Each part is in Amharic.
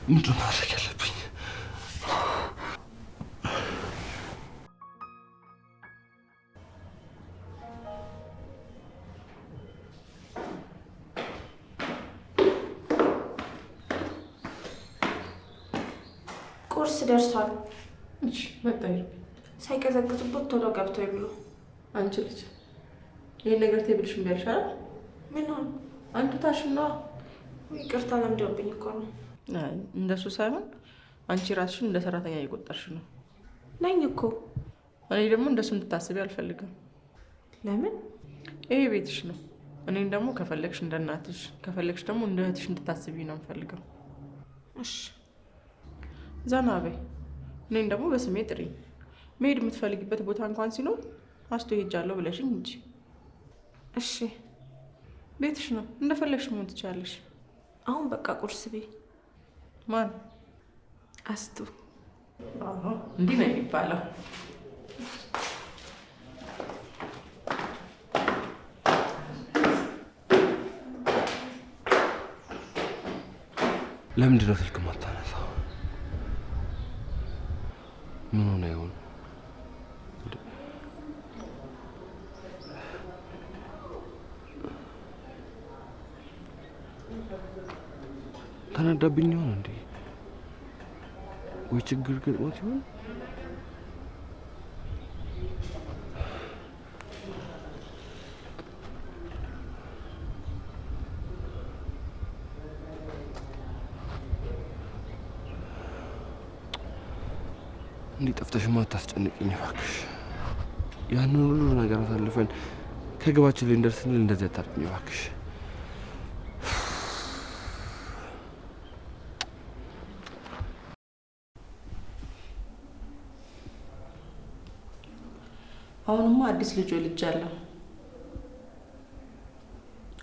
ምንድን ነው ማድረግ ያለብኝ? ቁርስ ደርሷል። እሺ መጣይ ሳይቀዘቅዝበት ቶሎ ገብተው ይብሉ። አንቺ ልጅ ይሄን ነገር ቴብልሽ ቢያሻል ምን ሆነ? አንተ ታሽና ይቅርታ ለምደውብኝ እኮ ነው። አይ እንደሱ ሳይሆን አንቺ ራስሽን እንደ ሰራተኛ እየቆጠርሽ ነው። ነኝ እኮ። እኔ ደግሞ እንደሱ እንድታስቢ አልፈልግም። ለምን? ይሄ ቤትሽ ነው። እኔን ደግሞ ከፈለግሽ እንደ እናትሽ ከፈለግሽ ደግሞ እንደ እህትሽ እንድታስቢ ነው የምፈልገው። እሺ ዘና በይ። እኔን ደግሞ በስሜ ጥሪ። መሄድ የምትፈልጊበት ቦታ እንኳን ሲኖር አስቶ ሄጃለሁ ብለሽኝ እንጂ። እሺ ቤትሽ ነው፣ እንደፈለግሽ መሆን ትችላለሽ። አሁን በቃ ቁርስ ቤ። ማን? አስቱ። እንዲህ ነው የሚባለው። ለምንድን ነው ስልክ ማታነሳው? ምን ሆነ ይሆን? ተናዳብኝ ይሆን እንዴ? ወይ ችግር ገጥሞት ይሆን? እንዴ ጠፍተሽማ አታስጨንቅኝ እባክሽ። ያንን ሁሉ ነገር አሳልፈን ከግባችን ላይ እንደርስንል እንደዚህ አታርቅኝ እባክሽ። አሁንማ አዲስ ልጅ ወልጃለሁ።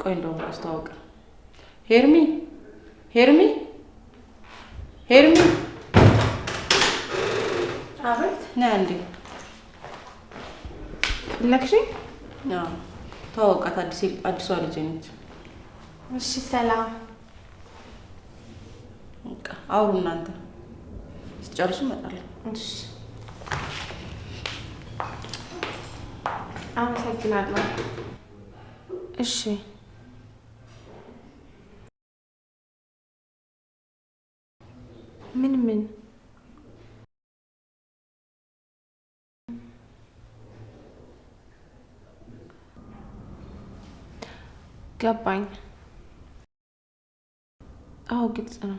ቆይ እንደውም አስተዋውቅ። ሄርሚ ሄርሚ ሄርሚ። አቤት። ና እንዴ። ፈለግሽኝ? አዎ ተዋውቃት። አዲሷ ልጅ ነች። እሺ ሰላም። በቃ አውሩ እናንተ። ሲጨርሱ እመጣለሁ። እሺ አመሰግናለሁ። እሺ ምን ገባኝ? አዎ ግልጽ ነው።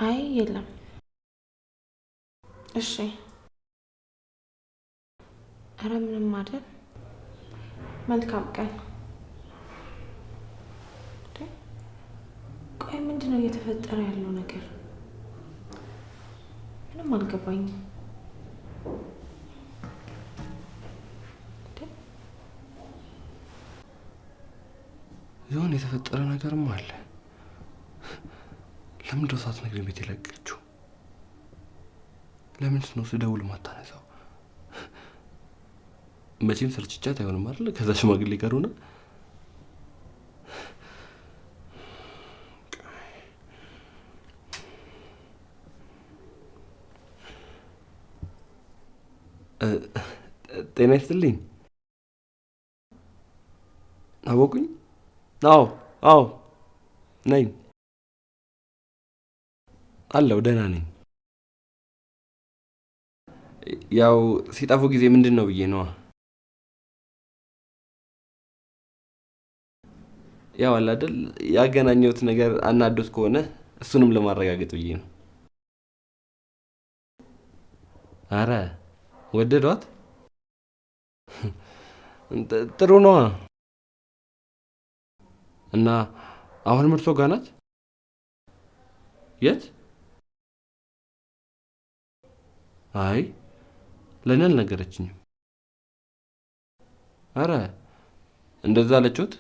አይ የለም። እሺ ኧረ ምንም አይደል። መልካም ቀን። ቆይ ምንድን ነው እየተፈጠረ ያለው ነገር? ምንም አልገባኝም። የሆነ የተፈጠረ ነገርም አለ። ለምንድን ነው ሳትነግሪኝ ቤት የለቀችው? ለምንድን ነው ስደውል ማታነሳው? መቼም ስልችቻት አይሆንም አይደል? ከዛ ሽማግሌ ጋር ሆነ ጤና ይስጥልኝ። አወቁኝ? አዎ ነኝ። አለሁ ደህና ነኝ። ያው ሲጠፉ ጊዜ ምንድን ነው ብዬ ነዋ። ያው አለ አይደል ያገናኘሁት ነገር አናዶት ከሆነ እሱንም ለማረጋገጥ ብዬ ነው። አረ ወደዷት? ጥሩ ነዋ። እና አሁን ምርቶ ጋር ናት? የት? አይ ለኔ አልነገረችኝም። አረ እንደዛ አለችሁት?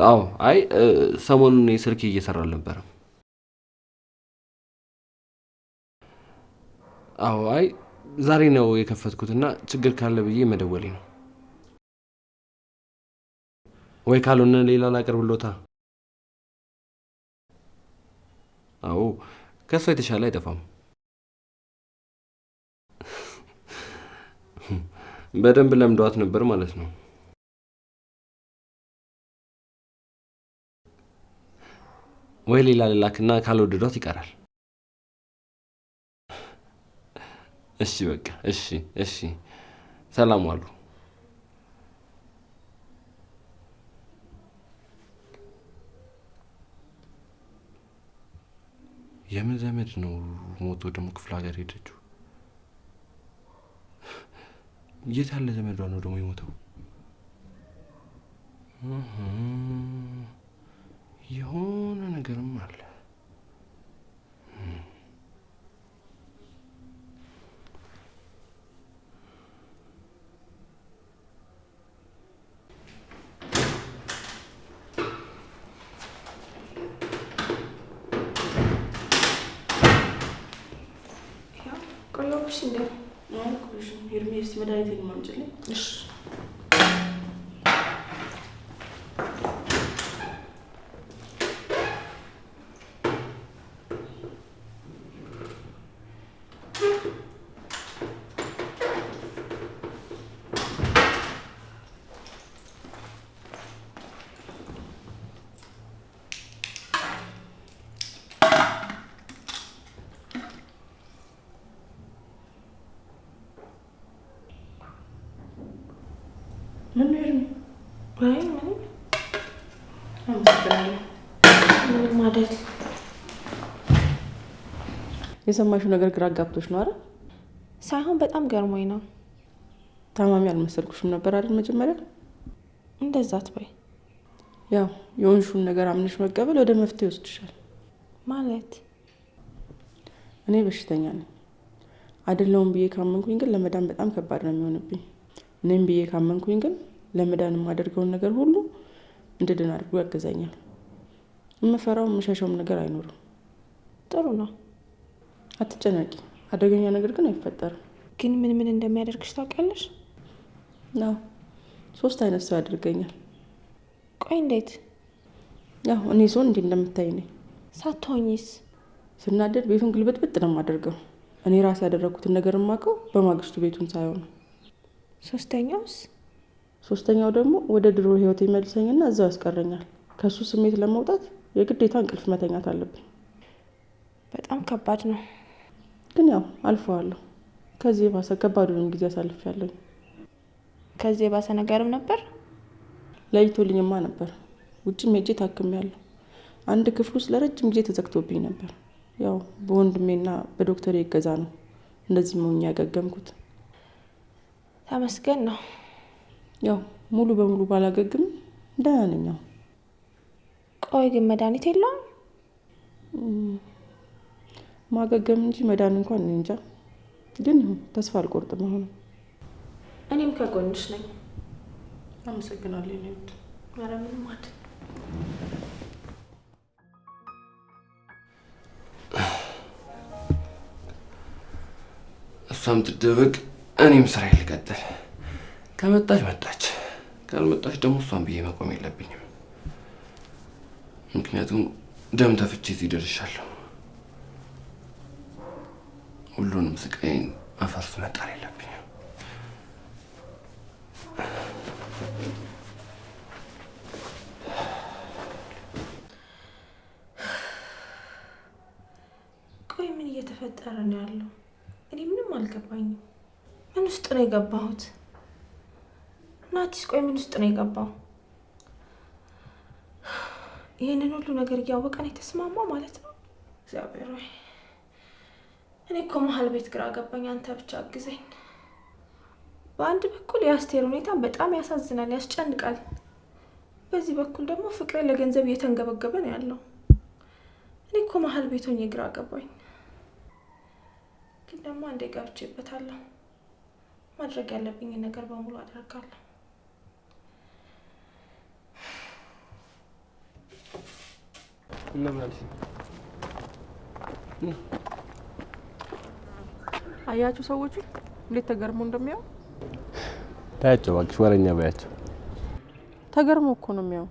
አዎ። አይ ሰሞኑን ስልኬ እየሰራ አልነበረም። አዎ። አይ ዛሬ ነው የከፈትኩትና ችግር ካለ ብዬ መደወሌ ነው። ወይ ካልሆነ ሌላ ላቀርብሎታ። አዎ ከሷ የተሻለ አይጠፋም። በደንብ ለምዷት ነበር ማለት ነው። ወይ ሌላ ልላክና ካልወደዷት ይቀራል። እሺ በቃ እሺ፣ እሺ። ሰላም ዋሉ። የምን ዘመድ ነው ሞቶ ደግሞ ክፍለ ሀገር ሄደችው? የት ያለ ዘመዷ ነው ደግሞ የሞተው? የሆነ ነገርም አለ። ቆየሁብሽ እንዴ? ሄርሜስ መድኃኒቴን ማምጪልኝ። እሺ ምን ነው ሄርሜ? አይ ምንም። አመሰግናለሁ። ምንም አይደል። የሰማሽው ነገር ግራ አጋብቶሽ ነው አይደል? ሳይሆን በጣም ገርሞኝ ነው። ታማሚ አልመሰልኩሽም ነበር አይደል መጀመሪያ? እንደዛ አትበይ። ያው የሆንሽውን ነገር አምነሽ መቀበል ወደ መፍትሄ ይወስድሻል። ማለት እኔ በሽተኛ ነኝ አይደለሁም ብዬ ካመንኩኝ ግን ለመዳን በጣም ከባድ ነው የሚሆንብኝ። እኔም ብዬ ካመንኩኝ ግን ለመዳን የማደርገውን ነገር ሁሉ እንድድን አድርጎ ያገዛኛል። የምፈራው የምሸሸውም ነገር አይኖርም። ጥሩ ነው። አትጨነቂ። አደገኛ ነገር ግን አይፈጠርም። ግን ምን ምን እንደሚያደርግሽ ታውቂያለሽ? አዎ 3 አይነት ሰው ያደርገኛል። ቆይ እንዴት? ያው እኔ ሰውን እንዴ እንደምታይ ነኝ። ሳትሆኚስ? ስናደድ ቤቱን ግልብጥብጥ ነው የማደርገው። እኔ ራሴ ያደረኩትን ነገር የማውቀው በማግስቱ ቤቱን ሳይሆን። ሶስተኛው ደግሞ ወደ ድሮ ህይወት ይመልሰኝና እዛው ያስቀረኛል። ከሱ ስሜት ለመውጣት የግዴታ እንቅልፍ መተኛት አለብኝ። በጣም ከባድ ነው። ግን ያው አልፈዋለሁ። ከዚህ የባሰ ከባዱን ጊዜ አሳልፌያለሁ። ከዚህ የባሰ ነገርም ነበር? ለይቶልኝማ ነበር። ውጭም ሄጄ ታክሜያለሁ። አንድ ክፍል ውስጥ ለረጅም ጊዜ ተዘግቶብኝ ነበር። ያው በወንድሜና በዶክተር ይገዛ ነው እንደዚህ ሞኝ ያገገምኩት። ተመስገን ነው። ያው ሙሉ በሙሉ ባላገግም ደህና ነኝ። ቆይ ግን መድኃኒት የለውም? ማገገም እንጂ መዳን እንኳን እንጃ። ግን ተስፋ አልቆርጥም አሁን። እኔም ከጎንሽ ነኝ። አመሰግናለሁ። ኧረ ምንም አይደል። እሷም ትደበቅ፣ እኔም ስራ ልቀጥል። ከመጣች መጣች፣ ካልመጣች ደግሞ እሷን ብዬ መቆም የለብኝም። ምክንያቱም ደም ተፍቼ እዚህ ደርሻለሁ። ሁሉንም ስቃይን አፈርስ መጣል የለብኝም። ቆይ ምን እየተፈጠረ ነው ያለው? እኔ ምንም አልገባኝም። ምን ውስጥ ነው የገባሁት? ናቲስ ቆይ ምን ውስጥ ነው የገባው? ይህንን ሁሉ ነገር እያወቀን የተስማማው ማለት ነው? እግዚአብሔር ሆይ እኔ እኮ መሀል ቤት ግራ ገባኝ። አንተ ብቻ አግዘኝ። በአንድ በኩል የአስቴር ሁኔታ በጣም ያሳዝናል፣ ያስጨንቃል። በዚህ በኩል ደግሞ ፍቅሬ ለገንዘብ እየተንገበገበ ነው ያለው። እኔ እኮ መሀል ቤት ሆኜ ግራ ገባኝ። ግን ደግሞ አንዴ ገብቼበታለሁ። ማድረግ ያለብኝን ነገር በሙሉ አደርጋለሁ። እና ማለት አያችሁ ሰዎቹ እንዴት ተገርሞ እንደሚያው ታያቸው እባክሽ፣ ወሬኛ ባያቸው። ተገርሞ እኮ ነው የሚያው።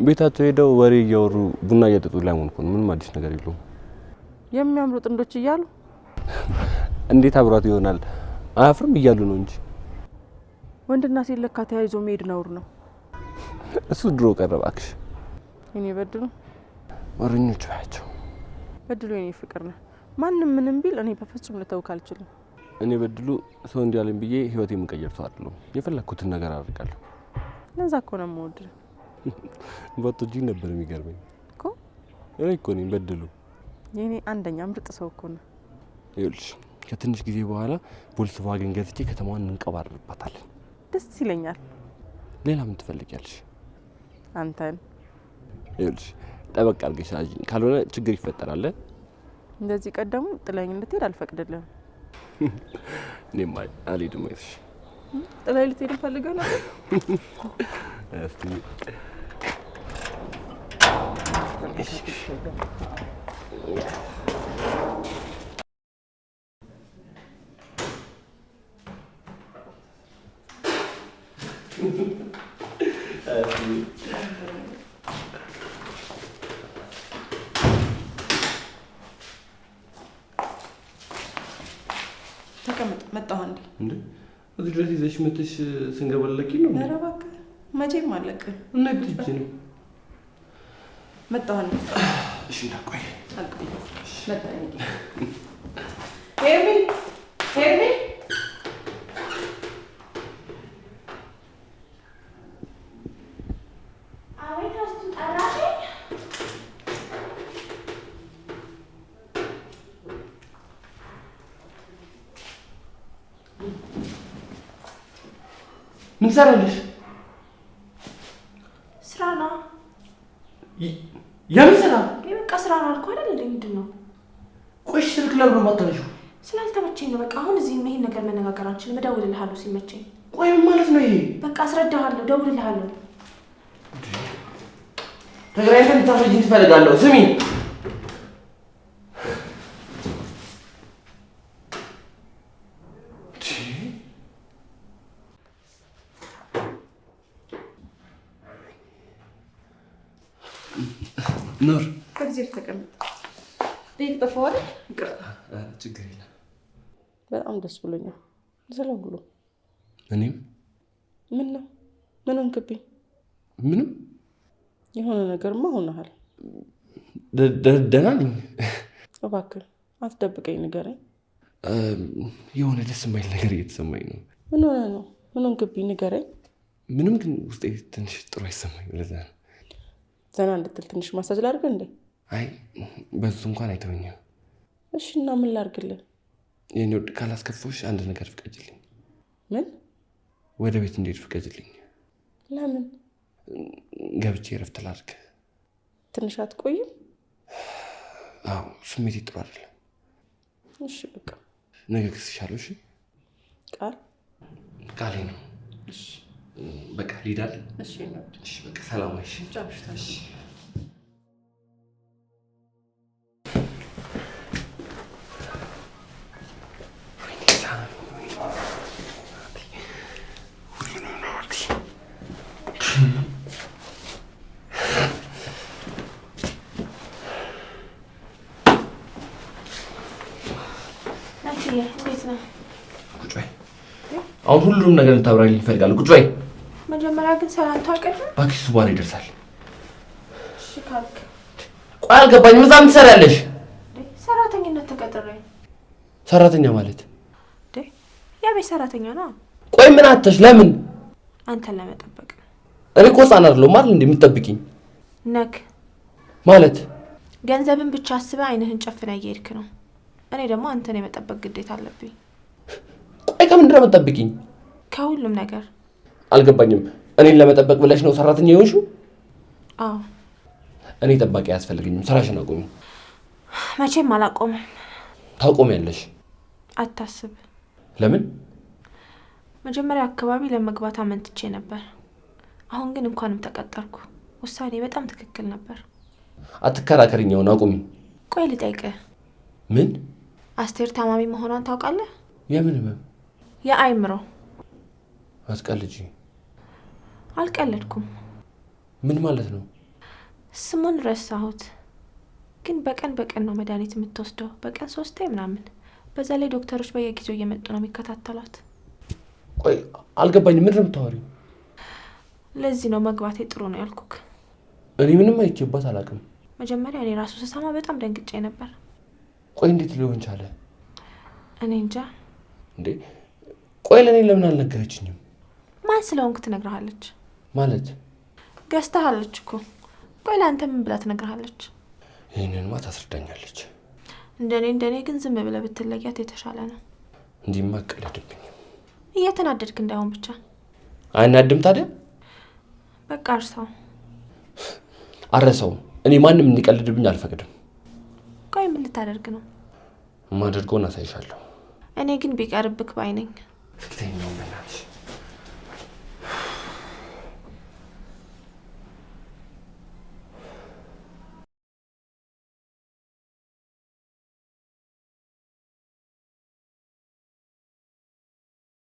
ቤታቸው ሄደው ወሬ እያወሩ ቡና እየጠጡ ላይ ሆንኩ። ምንም አዲስ ነገር የለውም። የሚያምሩ ጥንዶች እያሉ እንዴት አብሯት ይሆናል? አያፍርም እያሉ ነው እንጂ ወንድና ሴት ለካ ተያይዞ መሄድ ነውር ነው። እሱ ድሮ ቀረ እባክሽ። እኔ በድሉ ወሬኞች ባያቸው። በድሉ የኔ ፍቅር ነው። ማንም ምንም ቢል እኔ በፍጹም ልተውክ አልችልም። እኔ በድሉ ሰው እንዲያለኝ ብዬ ህይወቴ የምቀየር ሰው አይደለሁም። የፈለኩትን ነገር አደርጋለሁ። ለዛ እኮ ነው የምወድህ። ባቶጂ ነበር የሚገርመኝ እኮ እኔ እኮ ነኝ በድሉ። የኔ አንደኛ ምርጥ ሰው እኮ ነው። ይኸውልሽ ከትንሽ ጊዜ በኋላ ቮልክስዋገን ገዝቼ ከተማዋን እንቀባረርባታለን። ደስ ይለኛል። ሌላ ምን ትፈልጊያለሽ? አንተን ይኸውልሽ ጠበቅ አድርገሽ ያዥኝ፣ ካልሆነ ችግር ይፈጠራል። እንደዚህ ቀደሙ ጥላኝ እንድትሄድ አልፈቅድልህም። እኔም አልሄድም። አይተሽ ጥላኝ ልትሄድ ፈልገህ ነበር? እስቲ ተቀመጥ። መጣሁ አንዴ። እንዴ እዚህ ድረስ ይዘሽ መጥተሽ ስንገባለቂ ነው? ኧረ እባክህ መቼም አለቅህ እና ግድጅ ነው። መጣሁ አንዴ። እሺ እንዳቆይ አልቆይ። መጣሁ። ሄርሚ ሄርሚ ምን ሰራለሽ? ስራ ነው። የምን ስራ? በቃ ስራ ነው አልኩህ አይደል? ምንድን ነው? ቆይ ስልክ ለምን ነው የማታነሺው? ስላልተመቸኝ ነው። በቃ አሁን እዚህ ይሄን ነገር መነጋገር አንችልም። እደውልልሃለሁ ሲመቸኝ። ቆይ ምን ማለት ነው ይሄ? በቃ አስረዳሃለሁ፣ እደውልልሃለሁ። ተግራይተን እንድታስረጂኝ ትፈልጋለሁ። ስሚ ኖር ከዚህ ተቀመጥ። ቤት ጠፋዋል። ይቅርታ። ችግር የለም። በጣም ደስ ብሎኛል ስለሁሉ። እኔም ምን ነው ምን ሆንክብኝ? ምንም የሆነ ነገርማ ሆነሃል። ደህና ነኝ። እባክህ አትደብቀኝ፣ ንገረኝ። የሆነ ደስ የማይል ነገር እየተሰማኝ ነው። ምን ሆነ ነው? ምን ሆንክብኝ? ንገረኝ። ምንም ግን ውስጤ ትንሽ ጥሩ አይሰማኝ። ለዛ ነው። ዘና እንድትል ትንሽ ማሳጅ ላድርግ እንዴ? አይ በሱ እንኳን አይተወኝም። እሺ እና ምን ላድርግልህ? የኔ ወድ ካላስከፋሽ አንድ ነገር ፍቀጅልኝ። ምን? ወደ ቤት እንድሄድ ፍቀጅልኝ። ለምን? ገብቼ እረፍት ላድርግ። ትንሽ አትቆይም? አዎ ስሜቴ ጥሩ አይደለም። እሺ በቃ ነገ ክስሻለሁ። እሺ ቃሌ ነው። እሺ በቃ ልሂድ አይደል? እሺ ነው። እሺ በቃ ሰላም። እሺ ጫብሽታሽ አሁን ሁሉንም ነገር ልታብራሪልኝ እፈልጋለሁ። ቁጭ በይ። መጀመሪያ ግን ሰላምታ አቀርብ። እባክሽ እሱ በኋላ ይደርሳል። እሺ ካልክ። ቆይ አልገባኝም። እዛ ምን ትሰሪያለሽ? ሰራተኝነት ተቀጥሬ። ሰራተኛ ማለት? የቤት ሰራተኛ ነው። ቆይ ምን አተሽ? ለምን? አንተን ለመጠበቅ። እኔ እኮ ህፃን አይደለሁም አይደል እንዴ የምትጠብቂኝ? ነክ ማለት ገንዘብን ብቻ አስበህ አይንህን ጨፍነህ እየሄድክ ነው። እኔ ደግሞ አንተን የመጠበቅ ግዴታ አለብኝ። ቆይ ከምንድን ነው የምትጠብቂኝ? ከሁሉም ነገር። አልገባኝም። እኔን ለመጠበቅ ብለሽ ነው ሰራተኛ የሆንሽው? አዎ። እኔ ጠባቂ አያስፈልገኝም። ስራሽን አቆሚ። መቼም አላቆምም። ታቆሚያለሽ። አታስብ። ለምን? መጀመሪያ አካባቢ ለመግባት አመንትቼ ነበር። አሁን ግን እንኳንም ተቀጠርኩ። ውሳኔ በጣም ትክክል ነበር። አትከራከሪኛውን አቁሚ። ቆይ ልጠይቅህ። ምን? አስቴር ታማሚ መሆኗን ታውቃለህ? የምን ህመም? የአይምሮ። አትቀልጂ። አልቀለድኩም። ምን ማለት ነው? ስሙን ረሳሁት። ግን በቀን ነው መድኃኒት የምትወስደው፣ በቀን 3 ምናምን። በዛ ላይ ዶክተሮች በየጊዜው እየመጡ ነው የሚከታተሏት። ቆይ አልገባኝም። ምንድን ነው የምታወሪው? ለዚህ ነው መግባቴ ጥሩ ነው ያልኩክ። እኔ ምንም አይቼባት አላውቅም። መጀመሪያ እኔ ራሱ ስሰማ በጣም ደንግጬ ነበር። ቆይ እንዴት ሊሆን ቻለ? እኔ እንጃ። እንዴ ቆይ ለኔ ለምን አልነገረችኝም? ማን ስለሆንክ ትነግርሃለች? ማለት ገዝተሃለች እኮ። ቆይ ለአንተ ምን ብላ ትነግርሃለች? ይህንንማ ታስረዳኛለች። እንደኔ ግን ዝም ብለህ ብትለያት የተሻለ ነው። እንዲህማ አትቀልድብኝ። እየተናደድክ እንዳይሆን ብቻ። አያናድም ታዲያ? በቃ እርሳው። አረሰው። እኔ ማንም እንዲቀልድብኝ አልፈቅድም። ቆይ ምን ልታደርግ ነው? ማደርገውን አሳይሻለሁ። እኔ ግን ቢቀርብክ ባይ ነኝ። ፍቅተኛው በእናትሽ